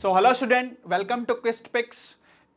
So hello student, welcome to Quest Picks.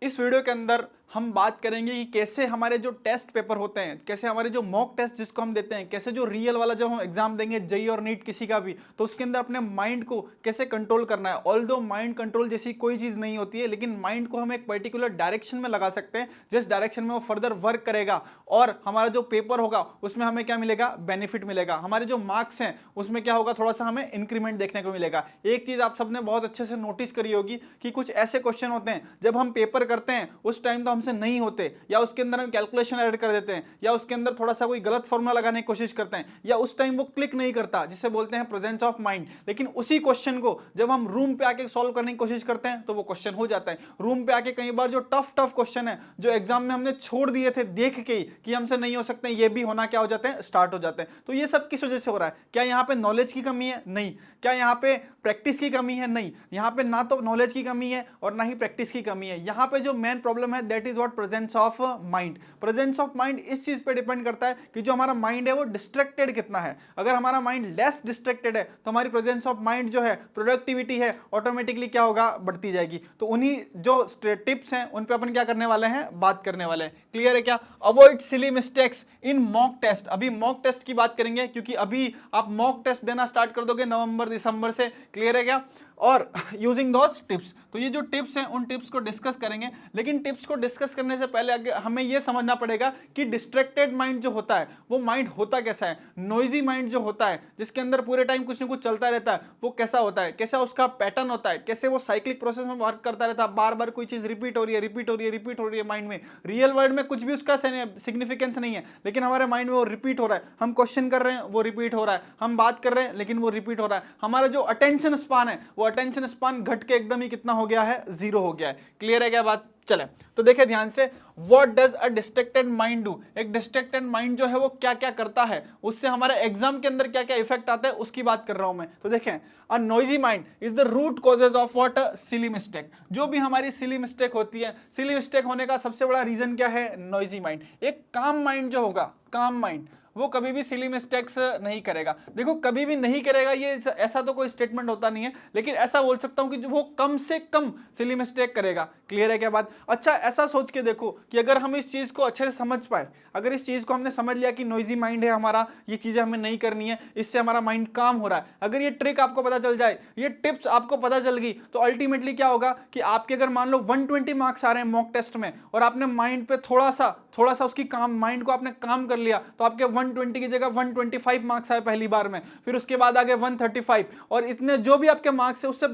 इस video के अंदर हम बात करेंगे कि कैसे हमारे जो टेस्ट पेपर होते हैं, कैसे हमारे जो मॉक टेस्ट जिसको हम देते हैं, कैसे जो रियल वाला जब हम एग्जाम देंगे जेई और नीट किसी का भी, तो उसके अंदर अपने माइंड को कैसे कंट्रोल करना है। ऑल्दो माइंड कंट्रोल जैसी कोई चीज़ नहीं होती है, लेकिन माइंड को हम एक पर्टिकुलर डायरेक्शन में लगा सकते हैं, जिस डायरेक्शन में वो फर्दर वर्क करेगा और हमारा जो पेपर होगा उसमें हमें क्या मिलेगा, बेनिफिट मिलेगा। हमारे जो मार्क्स हैं उसमें क्या होगा, थोड़ा सा हमें इंक्रीमेंट देखने को मिलेगा। एक चीज़ आप सबने बहुत अच्छे से नोटिस करी होगी कि कुछ ऐसे क्वेश्चन होते हैं जब हम पेपर करते हैं उस टाइम तो हमसे नहीं होते, या उसके अंदर हम कैलकुलेशन ऐड कर देते हैं, या उसके अंदर थोड़ा सा कोई गलत फॉर्मूला लगाने की कोशिश करते हैं, या उस टाइम वो क्लिक नहीं करता, जिसे बोलते हैं प्रेजेंस ऑफ माइंड। लेकिन उसी क्वेश्चन को जब हम रूम पे आके सॉल्व करने की कोशिश करते हैं तो वो क्वेश्चन हो जाता है। रूम पे आके कई बार जो टफ क्वेश्चन है जो एग्जाम में हमने छोड़ दिए थे देख के ही कि हमसे नहीं हो सकते, ये भी होना क्या हो जाते हैं, स्टार्ट हो जाते हैं। तो ये सब किस वजह से हो रहा है? क्या यहाँ पे नॉलेज की कमी है? नहीं। क्या यहाँ पे प्रैक्टिस की कमी है? नहीं। यहाँ पे ना तो नॉलेज की कमी है और ना ही प्रैक्टिस की कमी है। यहाँ पे जो मेन प्रॉब्लम है that is what, presence of mind. Presence of mind इस चीज पे डिपेंड करता है कि जो हमारा माइंड है वो डिस्ट्रैक्टेड कितना है। अगर हमारा माइंड लेस डिस्ट्रैक्टेड है तो हमारी प्रेजेंस ऑफ माइंड जो है, प्रोडक्टिविटी है, ऑटोमेटिकली क्या होगा, बढ़ती जाएगी। तो उन्हीं जो टिप्स हैं उन पे अपन क्या करने वाले हैं, बात करने वाले हैं। क्लियर है क्या? Avoid silly mistakes in mock test. अभी मॉक टेस्ट की बात करेंगे क्योंकि अभी आप मॉक टेस्ट देना स्टार्ट कर दोगे नवंबर दिसंबर से। क्लियर है क्या? और यूजिंग दोस टिप्स, तो ये जो टिप्स हैं उन टिप्स को डिस्कस करेंगे। लेकिन टिप्स को डिस्कस करने से पहले हमें यह समझना पड़ेगा कि डिस्ट्रैक्टेड माइंड जो होता है वो माइंड होता कैसा है। नॉइजी माइंड जो होता है जिसके अंदर पूरे टाइम कुछ ना कुछ चलता रहता है, वो कैसा होता है, कैसा उसका पैटर्न होता है, कैसे वो साइक्लिक प्रोसेस में वर्क करता रहता है। बार बार कोई चीज रिपीट हो रही है, रिपीट हो रही है, रिपीट हो रही है माइंड में। रियल वर्ल्ड में कुछ भी उसका सिग्निफिकेंस नहीं है, लेकिन हमारे माइंड में वो रिपीट हो रहा है। हम क्वेश्चन कर रहे हैं वो रिपीट हो रहा है, हम बात कर रहे हैं लेकिन वो रिपीट हो रहा है। हमारा जो अटेंशन स्पान है वो अटेंशन स्पान घट के एकदम ही कितना हो गया है, जीरो हो गया है। क्लियर है क्या बात? चले तो देखिए ध्यान से, what does a distracted mind do. एक डिस्ट्रैक्टेड माइंड जो है वो क्या क्या करता है, उससे हमारे एग्जाम के अंदर क्या क्या इफेक्ट आता है उसकी बात कर रहा हूं मैं। तो देखें, a noisy mind is the root causes of what, silly mistake. जो भी हमारी सिली मिस्टेक होती है, सिली मिस्टेक होने का सबसे बड़ा रीजन क्या है, नॉइजी माइंड। एक काम माइंड जो होगा, काम माइंड, वो कभी भी सिली मिस्टेक्स नहीं करेगा। देखो कभी भी नहीं करेगा, ये ऐसा तो कोई स्टेटमेंट होता नहीं है, लेकिन ऐसा बोल सकता हूं कि जो वो कम से कम सिली मिस्टेक करेगा। क्लियर है क्या बात? अच्छा, ऐसा सोच के देखो कि अगर हम इस चीज को अच्छे से समझ पाए, अगर इस चीज को हमने समझ लिया कि नॉइजी माइंड है हमारा, ये चीजें हमें नहीं करनी है, इससे हमारा माइंड काम हो रहा है, अगर ये ट्रिक आपको पता चल जाए, ये टिप्स आपको पता चल गई, तो अल्टीमेटली क्या होगा कि आपके अगर मान लो 120 मार्क्स आ रहे हैं मॉक टेस्ट में और आपने माइंड पे थोड़ा सा उसकी काम, माइंड को आपने काम कर लिया, तो आपके 120 की जगह 125 मार्क्स आए पहली बार में, फिर उसके बाद आगे 135, और इतने जो भी आपके मार्क्स है उससे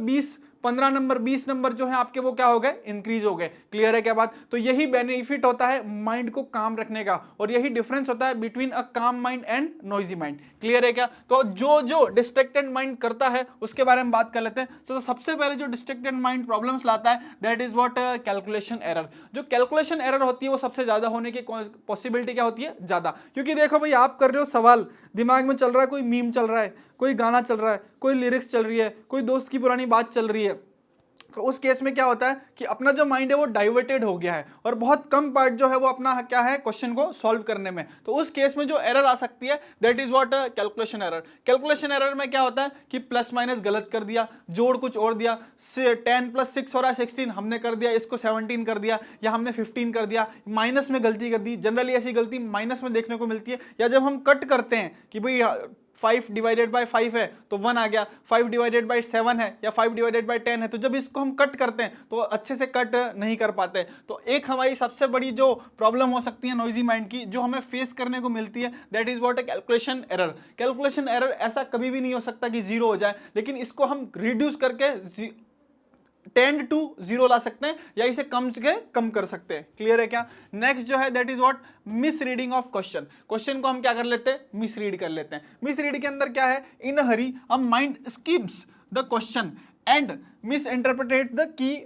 15 नंबर 20 नंबर जो है आपके वो क्या हो गए, इंक्रीज हो गए। क्लियर है क्या बात? तो यही बेनिफिट होता है माइंड को काम रखने का, और यही डिफरेंस होता है बिटवीन अ काम mind and noisy mind. Clear है क्या? तो जो डिस्ट्रैक्टेड माइंड करता है उसके बारे में बात कर लेते हैं। तो सबसे पहले जो डिस्ट्रैक्टेड माइंड प्रॉब्लम्स लाता है that is what, calculation error. जो कैलकुलेशन एरर होती है वो सबसे ज्यादा होने की पॉसिबिलिटी क्या होती है, ज्यादा। क्योंकि देखो भाई, आप कर रहे हो सवाल, दिमाग में चल रहा है, कोई मीम चल रहा है, कोई गाना चल रहा है, कोई लिरिक्स चल रही है, कोई दोस्त की पुरानी बात चल रही है, तो उस केस में क्या होता है कि अपना जो माइंड है वो डाइवर्टेड हो गया है और बहुत कम पार्ट जो है वो अपना क्या है, क्वेश्चन को सॉल्व करने में। तो उस केस में जो एरर आ सकती है that is what, calculation error. Calculation error में क्या होता है कि प्लस माइनस गलत कर दिया, जोड़ कुछ और दिया, 10 + 6 हो रहा है 16, हमने कर दिया इसको 17 कर दिया, या हमने 15 कर दिया, माइनस में गलती कर दी। जनरली ऐसी गलती माइनस में देखने को मिलती है। या जब हम कट करते हैं कि भाई 5/5 है तो 1 आ गया, 5/7 है या 5/10 है, तो जब इसको हम कट करते हैं तो अच्छे से कट नहीं कर पाते। तो एक हमारी सबसे बड़ी जो प्रॉब्लम हो सकती है नॉइजी माइंड की, जो हमें फेस करने को मिलती है, that is what, calculation error. Calculation error ऐसा कभी भी नहीं हो सकता कि 0 हो जाए, लेकिन इसको हम रिड्यूस करके 10 to 0 ला सकते हैं, या इसे कम से कम कर सकते हैं। क्लियर है क्या? नेक्स्ट जो है that is what, miss reading of question. Question को हम क्या कर लेते हैं, मिस रीड कर लेते हैं। मिस रीड के अंदर क्या है, in a hurry a mind skims the question and mis interpretate the key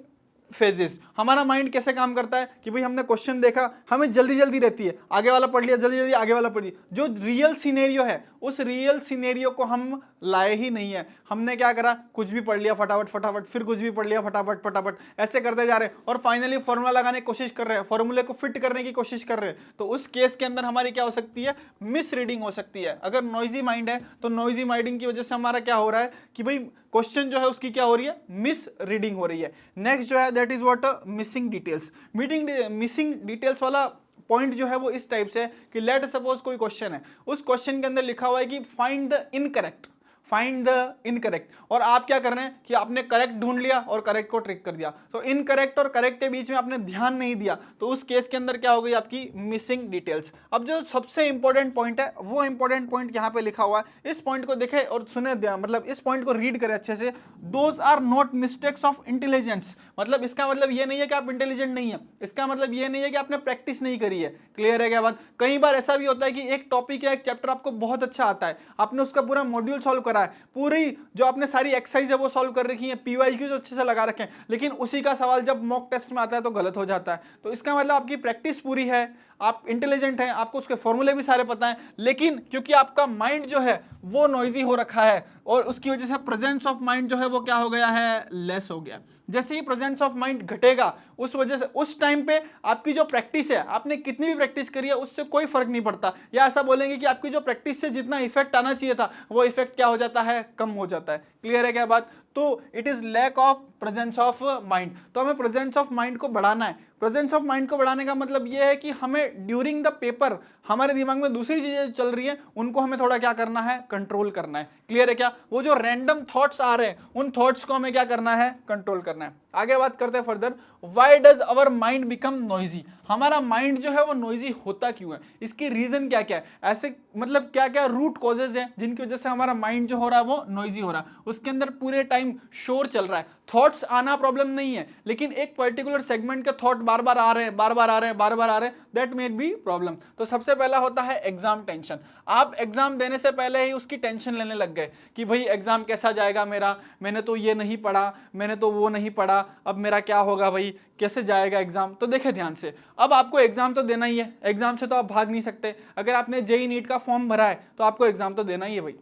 phrases. हमारा माइंड कैसे काम करता है कि भाई हमने क्वेश्चन देखा, हमें जल्दी जल्दी रहती है, आगे वाला पढ़ लिया, जल्दी जल्दी आगे वाला पढ़ लिया। जो रियल सिनेरियो है उस रियल सिनेरियो को हम लाए ही नहीं है। हमने क्या करा, कुछ भी पढ़ लिया फटाफट फटाफट, फिर कुछ भी पढ़ लिया फटाफट फटाफट, ऐसे करते जा रहे हैं और फाइनली फॉर्मूला लगाने की कोशिश कर रहे हैं, फॉर्मूले को फिट करने की कोशिश कर रहे हैं। तो उस केस के अंदर हमारी क्या हो सकती है, मिस रीडिंग हो सकती है। अगर नॉइजी माइंड है तो नॉइजी माइंडिंग की वजह से हमारा क्या हो रहा है कि भाई क्वेश्चन जो है उसकी क्या हो रही है, मिस रीडिंग हो रही है। नेक्स्ट जो है that is what, missing details. Missing details वाला पॉइंट जो है वो इस टाइप से है कि लेट सपोज कोई क्वेश्चन है, उस क्वेश्चन के अंदर लिखा हुआ है कि find the incorrect, find the incorrect, और आप क्या कर रहे हैं कि आपने करेक्ट ढूंढ लिया और करेक्ट को ट्रिक कर दिया, तो इनकरेक्ट और करेक्ट के बीच में आपने ध्यान नहीं दिया, तो उस केस के अंदर क्या हो गई आपकी मिसिंग डिटेल्स। अब जो सबसे इंपॉर्टेंट पॉइंट है वो इंपॉर्टेंट पॉइंट यहाँ पे लिखा हुआ है, इस पॉइंट को देखें और सुने, मतलब इस पॉइंट को रीड करें अच्छे से। Those are not mistakes of intelligence, मतलब इसका मतलब ये नहीं है कि आप इंटेलिजेंट नहीं है, इसका मतलब ये नहीं है कि आपने प्रैक्टिस नहीं करी है। क्लियर है क्या बात? कई बार ऐसा भी होता है कि एक टॉपिक या एक चैप्टर आपको बहुत अच्छा आता है, आपने उसका पूरा मॉड्यूल सॉल्व करा है, पूरी जो आपने सारी एक्सरसाइज है वो सॉल्व कर रखी है, पीवाईक्यूज अच्छे से लगा रखे हैं, लेकिन उसी का सवाल जब मॉक टेस्ट में आता है तो गलत हो जाता है। तो इसका मतलब आपकी प्रैक्टिस पूरी है, आप इंटेलिजेंट हैं, आपको उसके फॉर्मूले भी सारे पता हैं, लेकिन क्योंकि आपका माइंड जो है वो नॉइजी हो रखा है और उसकी वजह से प्रेजेंस ऑफ माइंड जो है वो क्या हो गया है, लेस हो गया। जैसे ही प्रेजेंस ऑफ माइंड घटेगा, उस वजह से उस टाइम पे आपकी जो प्रैक्टिस है, आपने कितनी भी प्रैक्टिस करी है उससे कोई फर्क नहीं पड़ता, या ऐसा बोलेंगे कि आपकी जो प्रैक्टिस से जितना इफेक्ट आना चाहिए था वो इफेक्ट क्या हो जाता है, कम हो जाता है। क्लियर है क्या बात? तो it is lack of presence of mind. तो हमें प्रेजेंस ऑफ माइंड को बढ़ाना है। प्रेजेंस ऑफ माइंड को बढ़ाने का मतलब यह है कि हमें ड्यूरिंग द पेपर हमारे दिमाग में दूसरी चीजें चल रही है, उनको हमें थोड़ा क्या करना है, कंट्रोल करना है। क्लियर है क्या? वो जो रैंडम थॉट्स आ रहे हैं उन थॉट्स को हमें क्या करना है, कंट्रोल करना है। आगे बात करते हैं further, why does our mind become noisy? हमारा माइंड जो है वो नॉइजी होता क्यों है, इसकी रीजन क्या क्या है, ऐसे मतलब क्या क्या रूट कॉजेज हैं जिनकी वजह से हमारा माइंड जो हो रहा है वो नॉइजी हो रहा है। उसके अंदर पूरे टाइम शोर चल रहा है, थॉट्स आना प्रॉब्लम नहीं है, लेकिन एक पर्टिकुलर सेगमेंट के थॉट बार बार आ रहे हैं, बार बार आ रहे हैं, बार बार आ रहे हैं, दैट मे बी प्रॉब्लम। तो सबसे पहला होता है एग्जाम टेंशन। आप एग्जाम देने से पहले ही उसकी टेंशन लेने लग गए कि भाई एग्जाम कैसा जाएगा मेरा, मैंने तो ये नहीं पढ़ा, मैंने तो वो नहीं पढ़ा, अब मेरा क्या होगा भाई, कैसे जाएगा एग्जाम। तो देखे ध्यान से, अब आपको एग्जाम तो देना ही है, एग्जाम से तो आप भाग नहीं सकते। अगर आपने जेईई नीट का फॉर्म भरा है तो आपको एग्जाम तो देना ही है भाई,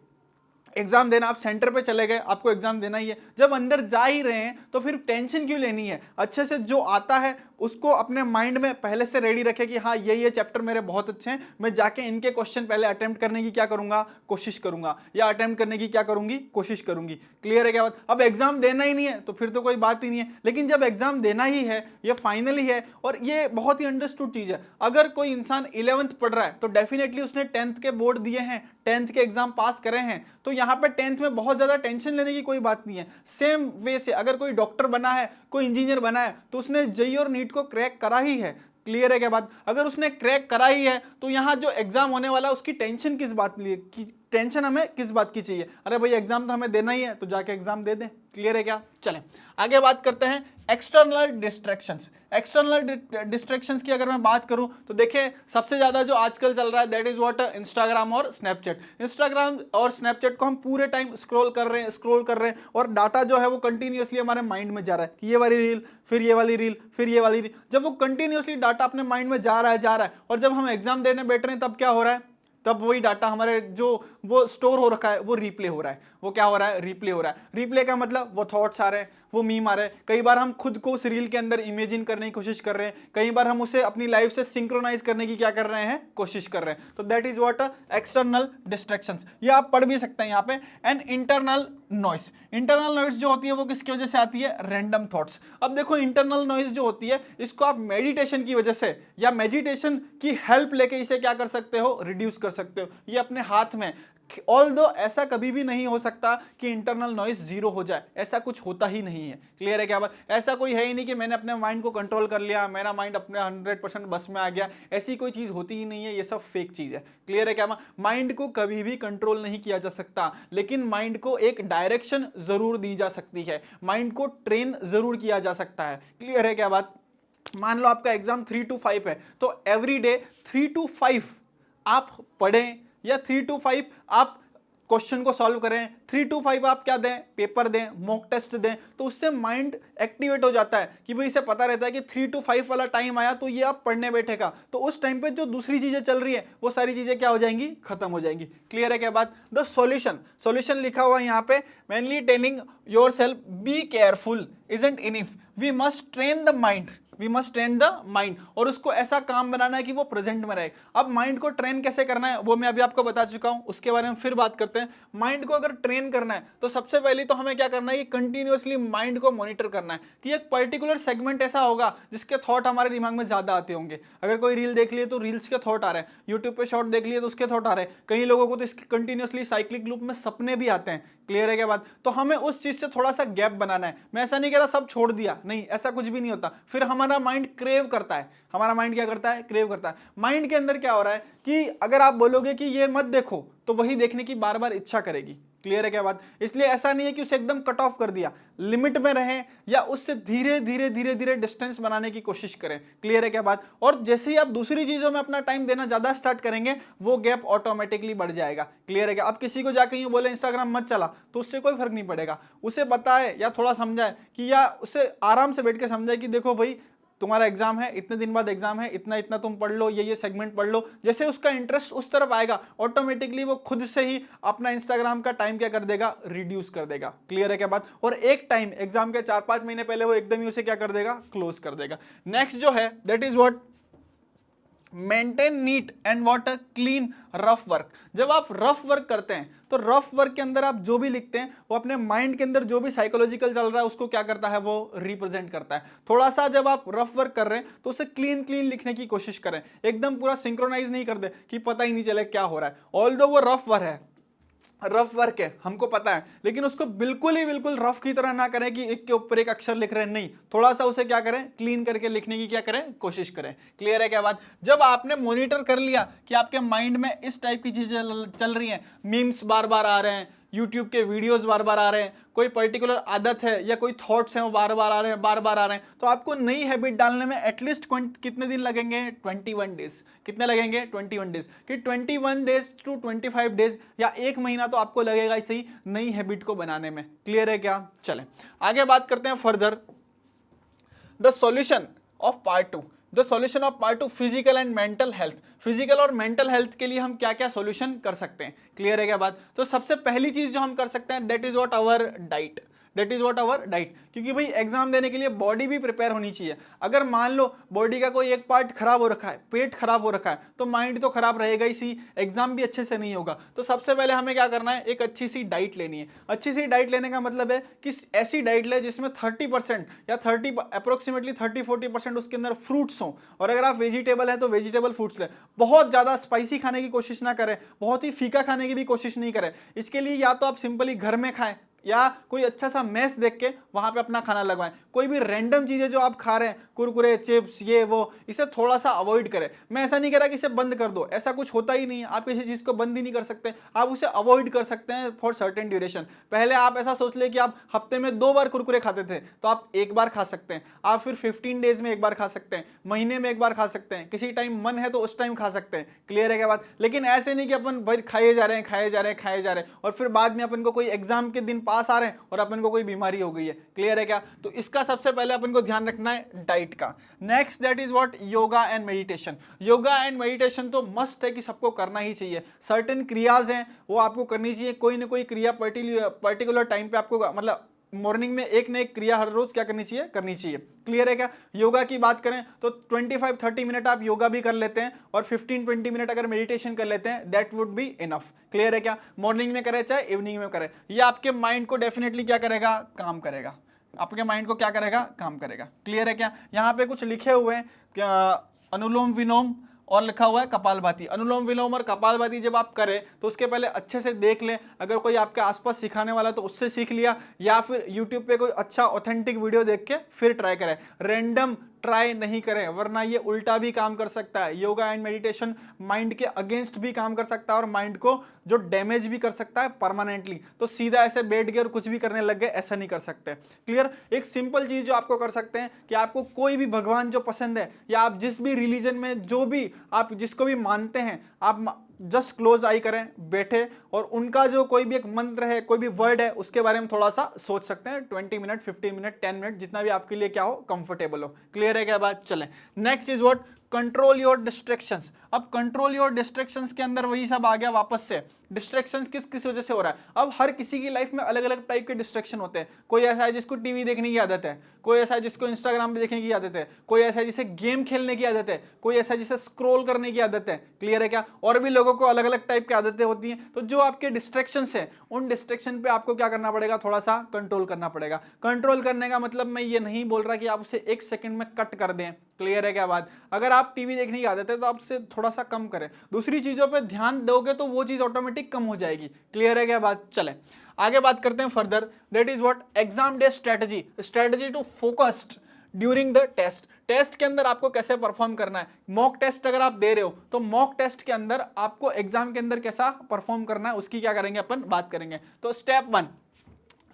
एग्जाम देना, आप सेंटर पे चले गए, आपको एग्जाम देना ही है। जब अंदर जा ही रहे हैं तो फिर टेंशन क्यों लेनी है, अच्छे से जो आता है उसको अपने माइंड में पहले से रेडी रखे कि हाँ ये चैप्टर मेरे बहुत अच्छे हैं, मैं जाके इनके क्वेश्चन पहले अटेम्प्ट करने की क्या करूंगा, कोशिश करूंगा, या अटेम्प्ट करने की क्या करूंगी, कोशिश करूंगी। क्लियर है क्या बात? अब एग्जाम देना ही नहीं है तो फिर तो कोई बात ही नहीं है, लेकिन जब एग्जाम देना ही है, ये फाइनली है, और ये बहुत ही अंडरस्टूड चीज है। अगर कोई इंसान 11th पढ़ रहा है तो डेफिनेटली उसने 10th के बोर्ड दिए हैं, 10th के एग्जाम पास करे हैं, तो यहाँ पे 10th में बहुत ज्यादा टेंशन लेने की कोई बात नहीं है। सेम वे से अगर कोई डॉक्टर बना है, कोई इंजीनियर बना है, तो उसने जेईई और नीट को क्रैक करा ही है। क्लियर है क्या बात? अगर उसने क्रैक करा ही है तो यहाँ जो एग्जाम होने वाला है उसकी टेंशन किस बात की, टेंशन हमें किस बात की चाहिए? अरे भाई एग्जाम तो हमें देना ही है तो जाके एग्जाम दे दें। क्लियर है क्या? चलें आगे बात करते हैं एक्सटर्नल डिस्ट्रैक्शंस। एक्सटर्नल डिस्ट्रैक्शंस की अगर मैं बात करूं तो देखें सबसे ज्यादा जो आजकल चल रहा है दैट इज व्हाट, इंस्टाग्राम और स्नैपचैट। इंस्टाग्राम और स्नैपचैट को हम पूरे टाइम स्क्रॉल कर रहे हैं और डाटा जो है वो कंटिन्यूअसली हमारे माइंड में जा रहा है कि ये वाली रील, फिर ये वाली रील, फिर ये वाली रील। जब वो कंटिन्यूअसली डाटा अपने माइंड में जा रहा है और जब हम एग्जाम देने बैठ रहे हैं तब क्या हो रहा है, तब वही डाटा हमारे जो वो स्टोर हो रखा है वो रिप्ले हो रहा है। वो क्या हो रहा है, रिप्ले हो रहा है। रिप्ले का मतलब वो थॉट्स आ रहे हैं, वो मीम आ रहे हैं। कई बार हम खुद को उस रील के अंदर इमेजिन करने की कोशिश कर रहे हैं, कई बार हम उसे अपनी लाइफ से सिंक्रोनाइज करने की क्या कर रहे हैं, कोशिश कर रहे हैं। तो that is what, external distractions. ये आप पढ़ भी सकते हैं यहाँ पे। And internal noise. Internal noise जो होती है वो किसकी वजह से आती है, रैंडम थॉट्स। अब देखो इंटरनल नॉइस जो होती है इसको आप मेडिटेशन की वजह से या मेडिटेशन की हेल्प लेके इसे क्या कर सकते हो, रिड्यूस कर सकते हो। ये अपने हाथ में। ऑल्दो ऐसा कभी भी नहीं हो सकता कि इंटरनल नॉइस जीरो हो जाए, ऐसा कुछ होता ही नहीं है। क्लियर है क्या बात? ऐसा कोई है ही नहीं कि मैंने अपने माइंड को कंट्रोल कर लिया, मेरा माइंड अपने 100% बस में आ गया, ऐसी कोई चीज होती ही नहीं है। ये सब फेक चीज है। क्लियर है क्या? माइंड को कभी भी कंट्रोल नहीं किया जा सकता, लेकिन माइंड को एक डायरेक्शन जरूर दी जा सकती है, माइंड को ट्रेन जरूर किया जा सकता है। क्लियर है क्या बात? मान लो आपका एग्जाम 3 to 5 है, तो एवरी डे 3 to 5 आप पढ़ें या 3 to 5 आप क्वेश्चन को सॉल्व करें, 3 to 5 आप क्या दें, पेपर दें, मॉक टेस्ट दें, तो उससे माइंड एक्टिवेट हो जाता है कि भाई इसे पता रहता है कि 3 to 5 वाला टाइम आया तो ये आप पढ़ने बैठेगा, तो उस टाइम पे जो दूसरी चीजें चल रही है वो सारी चीजें क्या हो जाएंगी, खत्म हो जाएंगी। क्लियर है क्या बात? द सॉल्यूशन लिखा हुआ है यहाँ पे, mainly telling yourself be careful isn't enough, we must train the mind we must train the mind, और उसको ऐसा काम बनाना है कि वो प्रेजेंट में रहे। अब माइंड को ट्रेन कैसे करना है वो मैं अभी आपको बता चुका हूं, उसके बारे में फिर बात करते हैं। माइंड को अगर ट्रेन करना है तो सबसे पहले तो हमें क्या करना है कि कंटिन्यूअसली माइंड को मॉनिटर करना है कि एक पर्टिकुलर सेगमेंट ऐसा होगा जिसके थॉट हमारे दिमाग में ज्यादा आते होंगे। अगर कोई रील देख लिए तो रील्स के थॉट आ रहे हैं, यूट्यूब पे शॉर्ट देख लिए तो उसके थॉट आ रहे हैं, कई लोगों को तो इसके कंटिन्यूअसली साइक्लिक लूप में सपने भी आते हैं। क्लियर है क्या बात? तो हमें उस चीज से थोड़ा सा गैप बनाना है। मैं ऐसा नहीं कह रहा सब छोड़ दिया, नहीं, ऐसा कुछ भी नहीं होता। फिर हमारा माइंड क्रेव करता है, हमारा माइंड क्या करता है? क्रेव करता है। माइंड के अंदर क्या हो रहा है कि अगर आप बोलोगे कि ये मत देखो तो वही देखने की बार बार इच्छा करेगी। क्लियर है क्या बात? इसलिए ऐसा नहीं है कि उसे एकदम कट ऑफ कर दिया, लिमिट में रहें या उससे धीरे धीरे धीरे धीरे डिस्टेंस बनाने की कोशिश करें। क्लियर है क्या बात? और जैसे ही आप दूसरी चीजों में अपना टाइम देना ज्यादा स्टार्ट करेंगे वो गैप ऑटोमेटिकली बढ़ जाएगा। क्लियर है क्या? अब किसी को जाके यूं बोले इंस्टाग्राम मत चला तो उससे कोई फर्क नहीं पड़ेगा। उसे बताए या थोड़ा समझाए कि, या उसे आराम से बैठ के समझाए कि देखो भाई तुम्हारा एग्जाम है, इतने दिन बाद एग्जाम है, इतना इतना तुम पढ़ लो, ये सेगमेंट पढ़ लो। जैसे उसका इंटरेस्ट उस तरफ आएगा ऑटोमेटिकली वो खुद से ही अपना इंस्टाग्राम का टाइम क्या कर देगा? रिड्यूस कर देगा। क्लियर है क्या बात? और एक टाइम एग्जाम के 4-5 महीने पहले वो एकदम ही उसे क्या कर देगा? क्लोज कर देगा। नेक्स्ट जो है that is what? Maintain neat and what a clean rough work. जब आप रफ वर्क करते हैं तो रफ वर्क के अंदर आप जो भी लिखते हैं वो अपने माइंड के अंदर जो भी साइकोलॉजिकल चल रहा है उसको क्या करता है? वो रिप्रेजेंट करता है। थोड़ा सा जब आप रफ वर्क कर रहे हैं तो उसे क्लीन क्लीन लिखने की कोशिश करें, एकदम पूरा सिंक्रोनाइज नहीं कर दे कि पता ही नहीं चले क्या हो रहा है। ऑल्दो वो रफ वर्क है, रफ वर्क है, हमको पता है, लेकिन उसको बिल्कुल ही बिल्कुल रफ की तरह ना करें कि एक के ऊपर एक अक्षर लिख रहे हैं, नहीं, थोड़ा सा उसे क्या करें? क्लीन करके लिखने की क्या करें? कोशिश करें। क्लियर है क्या बात? जब आपने मॉनिटर कर लिया कि आपके माइंड में इस टाइप की चीजें चल रही हैं, मीम्स बार बार आ रहे हैं, यूट्यूब के वीडियोस बार बार आ रहे हैं, कोई पर्टिकुलर आदत है या कोई थॉट्स हैं वो बार बार आ रहे हैं, बार बार आ रहे हैं, तो आपको नई हैबिट डालने में एटलीस्ट कितने दिन लगेंगे? 21 डेज। कितने लगेंगे? 21 डेज। कि 21 डेज टू 25 डेज या एक महीना तो आपको लगेगा इसे ही नई हैबिट को बनाने में। क्लियर है क्या? चलें आगे बात करते हैं further. The solution of part 2, the solution of part 2 physical and mental health. Physical और मेंटल हेल्थ के लिए हम क्या क्या सॉल्यूशन कर सकते हैं? क्लियर है क्या बात? तो सबसे पहली चीज जो हम कर सकते हैं that is what? Our diet. That is what? Our diet. क्योंकि भाई एग्जाम देने के लिए बॉडी भी प्रिपेयर होनी चाहिए। अगर मान लो बॉडी का कोई एक पार्ट खराब हो रखा है, पेट खराब हो रखा है, तो माइंड तो खराब रहेगा ही सी, एग्जाम भी अच्छे से नहीं होगा। तो सबसे पहले हमें क्या करना है? एक अच्छी सी डाइट लेनी है। अच्छी सी डाइट लेने का मतलब है कि ऐसी डाइट ले जिसमें 30% या 30 अप्रोक्सीमेटली 30-40% उसके अंदर फ्रूट्स हों। और अगर आप वेजिटेबल हैं तो वेजिटेबल फ्रूट्स लें। बहुत ज़्यादा स्पाइसी खाने की कोशिश ना करें, बहुत ही फीका खाने की भी कोशिश नहीं करें। इसके लिए या तो आप सिंपली घर में खाएं या कोई अच्छा सा मेस देख के वहां पे अपना खाना लगवाएं। कोई भी रैंडम चीजें जो आप खा रहे हैं, कुरकुरे, चिप्स, ये वो, इसे थोड़ा सा अवॉइड करें। मैं ऐसा नहीं कह रहा कि इसे बंद कर दो, ऐसा कुछ होता ही नहीं है। आप किसी चीज को बंद ही नहीं कर सकते, आप उसे अवॉइड कर सकते हैं फॉर सर्टेन ड्यूरेशन। पहले आप ऐसा सोच ले कि आप हफ्ते में 2 बार कुरकुरे खाते थे, तो आप एक बार खा सकते हैं। आप फिर 15 डेज में एक बार खा सकते हैं, महीने में एक बार खा सकते हैं, किसी टाइम मन है तो उस टाइम खा सकते हैं। क्लियर है क्या बात? लेकिन ऐसे नहीं कि अपन भाई खाए जा रहे हैं, खाए जा रहे हैं, खाए जा रहे हैं, और फिर बाद में अपन को कोई एग्जाम के दिन पास आ रहे हैं और अपन को कोई बीमारी हो गई है। क्लियर है क्या? तो इसका सबसे पहले अपन को ध्यान रखना है डाइट का। Next that is what? Yoga and meditation. Yoga and meditation तो मस्ट है कि सबको करना ही चाहिए। सर्टेन क्रियाज हैं वो आपको करनी चाहिए। कोई ना कोई क्रिया पर्टिकुलर टाइम पे आपको, मतलब मॉर्निंग में एक न एक क्रिया हर रोज क्या करनी चाहिए? करनी चाहिए। क्लियर है क्या? योगा की बात करें तो 25-30 मिनट आप योगा भी कर लेते हैं और 15-20 मिनट अगर मेडिटेशन कर लेते हैं, that would be enough. Clear है क्या? मॉर्निंग में करें चाहे इवनिंग में करें, ये आपके माइंड को डेफिनेटली क्या करेगा? काम करेगा। आपके माइंड को क्या करेगा? काम करेगा। क्लियर है क्या? यहाँ पे कुछ लिखे हुए हैं क्या? अनुलोम विलोम और लिखा हुआ है कपालभाति। अनुलोम विलोम और कपालभाति जब आप करें तो उसके पहले अच्छे से देख लें। अगर कोई आपके आसपास सिखाने वाला तो उससे सीख लिया, या फिर यूट्यूब पे कोई अच्छा ऑथेंटिक वीडियो देख के फिर ट्राई करें। रैंडम ट्राई नहीं करें, वरना ये उल्टा भी काम कर सकता है। योगा एंड मेडिटेशन माइंड के अगेंस्ट भी काम कर सकता है और माइंड को जो डैमेज भी कर सकता है परमानेंटली। तो सीधा ऐसे बैठ गए और कुछ भी करने लग गए, ऐसा नहीं कर सकते। क्लियर? एक सिंपल चीज जो आपको कर सकते हैं कि आपको कोई भी भगवान जो पसंद है या आप जिस भी रिलीजन में जो भी आप जिसको भी मानते हैं, आप जस्ट क्लोज आई करें, बैठे, और उनका जो कोई भी एक मंत्र है, कोई भी वर्ड है, उसके बारे में थोड़ा सा सोच सकते हैं। 20 मिनट, 15 मिनट, 10 मिनट, जितना भी आपके लिए क्या हो, कंफर्टेबल हो। क्लियर है क्या बात? चलें next is what? Control your distractions. अब कंट्रोल योर डिस्ट्रैक्शंस के अंदर वही सब आ गया वापस से। डिस्ट्रैक्शंस किस किस वजह से हो रहा है? अब हर किसी की लाइफ में अलग अलग टाइप के डिस्ट्रैक्शन होते हैं। कोई ऐसा है जिसको टीवी देखने की आदत है, कोई ऐसा है जिसको इंस्टाग्राम पे देखने की आदत है, कोई ऐसा है जिसे गेम खेलने की आदत है, कोई ऐसा है जिसे स्क्रॉल करने की आदत है। क्लियर है क्या? और भी लोगों को अलग अलग टाइप की आदतें होती हैं। तो जो आपके डिस्ट्रैक्शंस हैं उन डिस्ट्रैक्शन पे आपको क्या करना पड़ेगा? थोड़ा सा कंट्रोल करना पड़ेगा। कंट्रोल करने का मतलब मैं ये नहीं बोल रहा कि आप उसे 1 सेकंड में कट कर दें। क्लियर है क्या बात? अगर आप टीवी देखने की आदत है तो आप उसे थोड़ा सा कम करें, दूसरी चीजों पे ध्यान दोगे तो वो चीज ऑटोमेटिक कम हो जाएगी। क्लियर है क्या बात? चले आगे बात करते हैं further. That is what exam day strategy. Strategy to focused during the test. Test के अंदर आपको कैसे परफॉर्म करना है। मॉक टेस्ट अगर आप दे रहे हो तो मॉक टेस्ट के अंदर आपको एग्जाम के अंदर कैसा परफॉर्म करना है उसकी क्या करेंगे अपन बात करेंगे। तो स्टेप 1,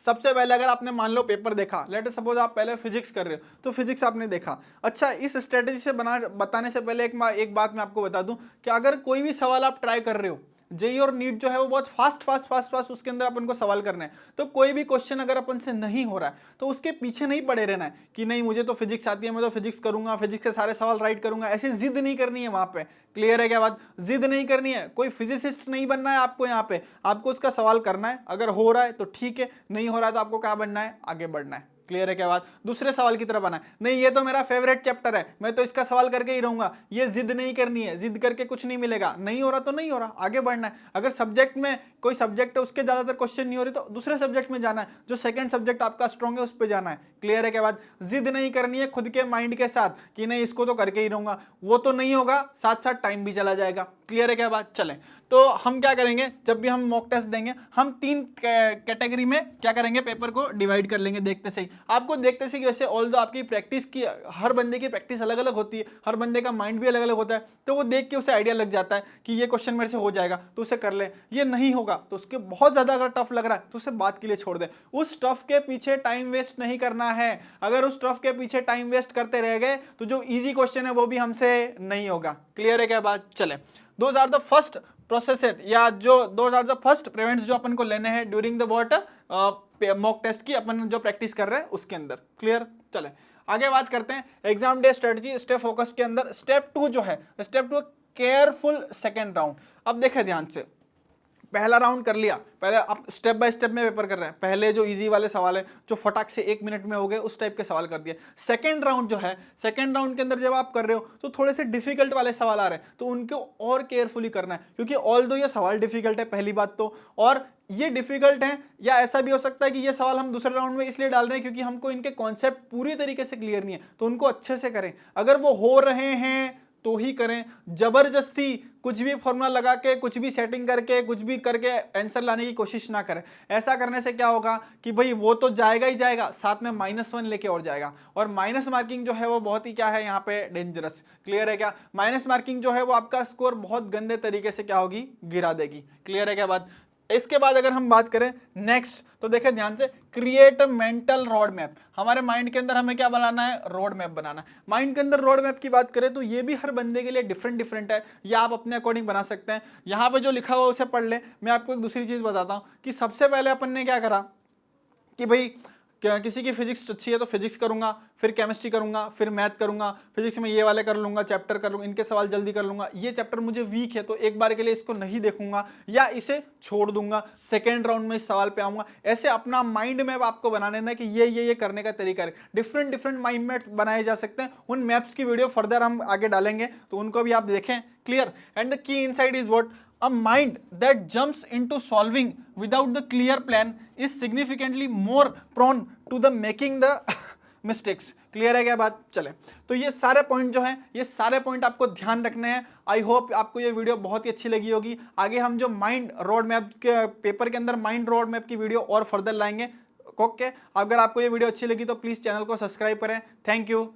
सबसे पहले अगर आपने मान लो पेपर देखा, लेट सपोज आप पहले फिजिक्स कर रहे हो तो फिजिक्स आपने देखा। अच्छा, इस स्ट्रेटजी से बताने से पहले एक बात मैं आपको बता दूं कि अगर कोई भी सवाल आप ट्राई कर रहे हो, जेई और नीट जो है वो बहुत फास्ट उसके अंदर अपन को सवाल करना है। तो कोई भी क्वेश्चन अगर अपन से नहीं हो रहा है तो उसके पीछे नहीं पड़े रहना है कि नहीं मुझे तो फिजिक्स आती है, मैं तो फिजिक्स करूंगा, फिजिक्स के सारे सवाल राइट करूंगा। ऐसी जिद नहीं करनी है वहां पे। क्लियर है क्या बात? जिद नहीं करनी है। कोई फिजिसिस्ट नहीं बनना है आपको यहाँ पे। आपको उसका सवाल करना है, अगर हो रहा है तो ठीक है, नहीं हो रहा है तो आपको क्या बनना है? आगे बढ़ना है। क्लियर है क्या बात? दूसरे सवाल की तरफ आना है। नहीं ये तो मेरा फेवरेट चैप्टर है, मैं तो इसका सवाल करके ही रहूंगा। ये जिद नहीं करनी है, जिद करके कुछ नहीं मिलेगा। नहीं हो रहा तो नहीं हो रहा, आगे बढ़ना है। अगर सब्जेक्ट में कोई सब्जेक्ट है उसके ज्यादातर क्वेश्चन नहीं हो रहे तो दूसरे सब्जेक्ट में जाना है, जो सेकंड सब्जेक्ट आपका स्ट्रॉन्ग है उस पर जाना है। क्लियर है क्या बात? जिद नहीं करनी है खुद के माइंड के साथ कि नहीं इसको तो करके ही रहूंगा, वो तो नहीं होगा, साथ साथ टाइम भी चला जाएगा। क्लियर है क्या बात? चले तो हम क्या करेंगे, जब भी हम मॉक टेस्ट देंगे हम 3 कैटेगरी में क्या करेंगे, पेपर को डिवाइड कर लेंगे। देखते से ही आपको देखते से कि वैसे ऑल दो आपकी प्रैक्टिस की, हर बंदे की प्रैक्टिस अलग अलग होती है, हर बंदे का माइंड भी अलग अलग होता है, तो वो देख के उसे आइडिया लग जाता है कि ये क्वेश्चन मेरे से हो जाएगा तो उसे कर ले, ये नहीं होगा तो उसके बहुत ज्यादा अगर टफ लग रहा है तो उसे बात के लिए छोड़ दे। उस टफ के पीछे टाइम वेस्ट नहीं करना है। अगर उस टफ के पीछे टाइम वेस्ट करते रह गए तो जो ईजी क्वेश्चन है वो भी हमसे नहीं होगा। क्लियर है क्या बात? चले, those are the first process या जो those are the first prevents जो अपन को लेने हैं during the what mock test की अपन जो प्रैक्टिस कर रहे हैं उसके अंदर। क्लियर? चले आगे बात करते हैं exam day strategy step focus के अंदर। स्टेप 2 जो है, स्टेप 2 केयरफुल सेकेंड राउंड। अब देखें ध्यान से, पहला राउंड कर लिया, पहले आप स्टेप बाय स्टेप में पेपर कर रहे हैं। पहले जो इजी वाले सवाल है जो फटाक से 1 मिनट में हो गए उस टाइप के सवाल कर दिए। सेकंड राउंड जो है, सेकंड राउंड के अंदर जब आप कर रहे हो तो थोड़े से डिफिकल्ट वाले सवाल आ रहे हैं तो उनको और केयरफुली करना है, क्योंकि ऑल दो ये सवाल डिफिकल्ट है पहली बात तो, और ये डिफिकल्ट है, या ऐसा भी हो सकता है कि ये सवाल हम दूसरे राउंड में इसलिए डाल रहे हैं क्योंकि हमको इनके कॉन्सेप्ट पूरी तरीके से क्लियर नहीं है, तो उनको अच्छे से करें। अगर वो हो रहे हैं तो ही करें, जबरदस्ती कुछ भी फॉर्मूला लगा के, कुछ भी सेटिंग करके, कुछ भी करके आंसर लाने की कोशिश ना करें। ऐसा करने से क्या होगा कि भाई वो तो जाएगा ही जाएगा, साथ में -1 लेके और जाएगा, और माइनस मार्किंग जो है वो बहुत ही क्या है यहाँ पे डेंजरस। क्लियर है क्या? माइनस मार्किंग जो है वो आपका स्कोर बहुत गंदे तरीके से क्या होगी, गिरा देगी। क्लियर है क्या बात? इसके बाद अगर हम बात करें नेक्स्ट, तो देखें ध्यान से, क्रिएट मेंटल रोड मैप। हमारे माइंड के अंदर हमें क्या बनाना है, रोड मैप बनाना है। माइंड के अंदर रोड मैप की बात करें तो ये भी हर बंदे के लिए डिफरेंट है, या आप अपने अकॉर्डिंग बना सकते हैं। यहाँ पे जो लिखा हुआ उसे पढ़ ले। मैं आपको एक दूसरी चीज बताता हूँ कि सबसे पहले अपन ने क्या करा कि भाई किसी की फिजिक्स अच्छी है तो फिजिक्स करूंगा, फिर केमिस्ट्री करूंगा, फिर मैथ करूंगा, फिजिक्स में ये वाले कर लूंगा, चैप्टर कर लूंगा, इनके सवाल जल्दी कर लूंगा। ये चैप्टर मुझे वीक है तो एक बार के लिए इसको नहीं देखूंगा या इसे छोड़ दूंगा, सेकेंड राउंड में इस सवाल पे आऊंगा। ऐसे अपना माइंड मैप आपको बना लेना है कि ये करने का तरीका है। डिफरेंट माइंड मैप बनाए जा सकते हैं। उन मैप्स की वीडियो फर्दर हम आगे डालेंगे तो उनको भी आप देखें। Clear? And the key insight is what, a mind that jumps into solving without the clear plan is significantly more prone to the making the mistakes। Clear है क्या बात? चले तो ये सारे पॉइंट जो हैं, ये सारे पॉइंट आपको ध्यान रखने हैं। आई होप आपको ये वीडियो बहुत ही अच्छी लगी होगी। आगे हम जो माइंड रोड मैप के पेपर के अंदर माइंड रोड मैप की वीडियो और फर्दर लाएंगे। ओके, अगर आपको ये वीडियो अच्छी लगी तो प्लीज चैनल को सब्सक्राइब करें। Thank you.